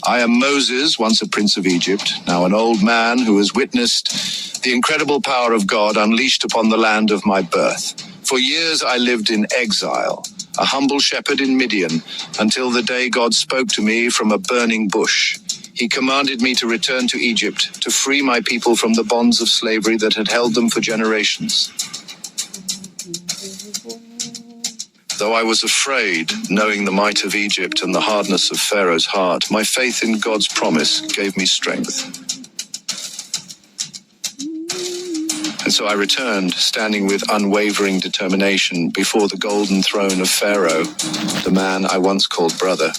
I am Moses, once a prince of Egypt, now an old man who has witnessed the incredible power of God unleashed upon the land of my birth. For years I lived in exile, a humble shepherd in Midian, until the day God spoke to me from a burning bush. He commanded me to return to Egypt, to free my people from the bonds of slavery that had held them for generations. Though I was afraid, knowing the might of Egypt and the hardness of Pharaoh's heart, my faith in God's promise gave me strength. And so I returned, standing with unwavering determination before the golden throne of Pharaoh, the man I once called brother.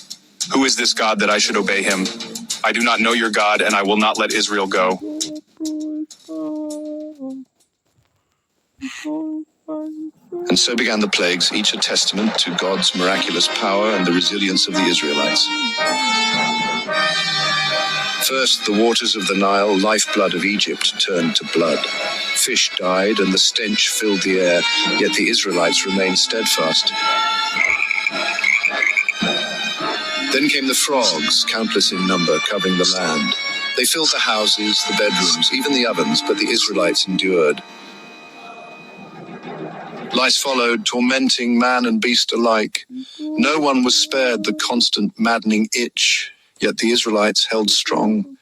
Who is this God that I should obey him? I do not know your God, and I will not let Israel go. And so began the plagues, each a testament to God's miraculous power and the resilience of the Israelites. First, the waters of the Nile, lifeblood of Egypt, turned to blood. Fish died and the stench filled the air, yet the Israelites remained steadfast. Then came the frogs, countless in number, covering the land. They filled the houses, the bedrooms, even the ovens, but the Israelites endured. Lice followed, tormenting man and beast alike. No one was spared the constant, maddening itch, yet the Israelites held strong.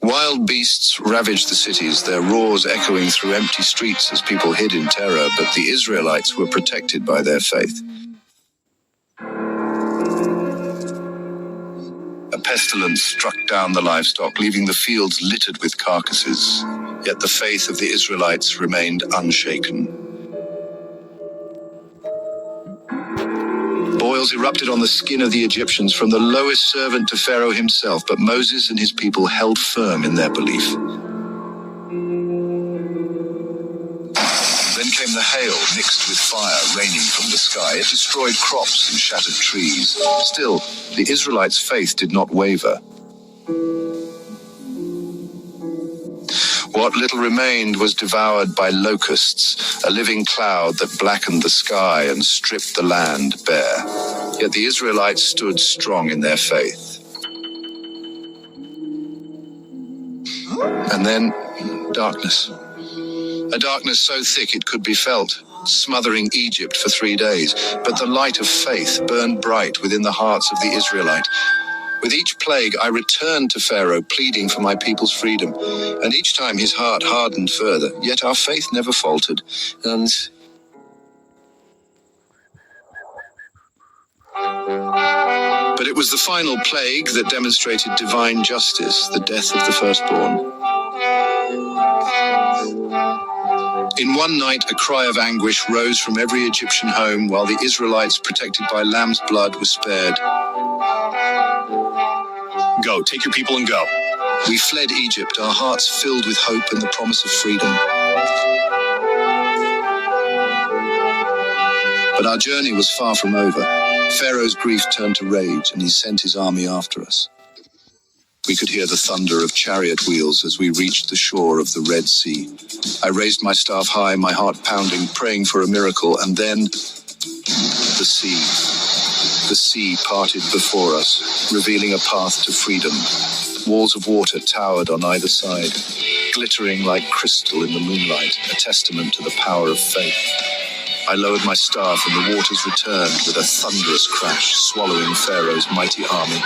Wild beasts ravaged the cities, their roars echoing through empty streets as people hid in terror, but the Israelites were protected by their faith. A pestilence struck down the livestock, leaving the fields littered with carcasses. Yet the faith of the Israelites remained unshaken. Boils erupted on the skin of the Egyptians, from the lowest servant to Pharaoh himself, but Moses and his people held firm in their belief. Then came the hail, mixed with fire, raining from the sky. It destroyed crops and shattered trees. Still, the Israelites' faith did not waver. What little remained was devoured by locusts, a living cloud that blackened the sky and stripped the land bare. Yet the Israelites stood strong in their faith. And then, darkness. A darkness so thick it could be felt, smothering Egypt for 3 days. But the light of faith burned bright within the hearts of the Israelite. With each plague, I returned to Pharaoh, pleading for my people's freedom. And each time his heart hardened further, yet our faith never faltered. But it was the final plague that demonstrated divine justice, the death of the firstborn. In one night, a cry of anguish rose from every Egyptian home, while the Israelites, protected by lamb's blood, were spared. Go, take your people and go. We fled Egypt, our hearts filled with hope and the promise of freedom. But our journey was far from over. Pharaoh's grief turned to rage, and he sent his army after us. We could hear the thunder of chariot wheels as we reached the shore of the Red Sea. I raised my staff high, my heart pounding, praying for a miracle, and then the sea. The sea parted before us, revealing a path to freedom. Walls of water towered on either side, glittering like crystal in the moonlight, a testament to the power of faith. I lowered my staff and the waters returned with a thunderous crash, swallowing Pharaoh's mighty army.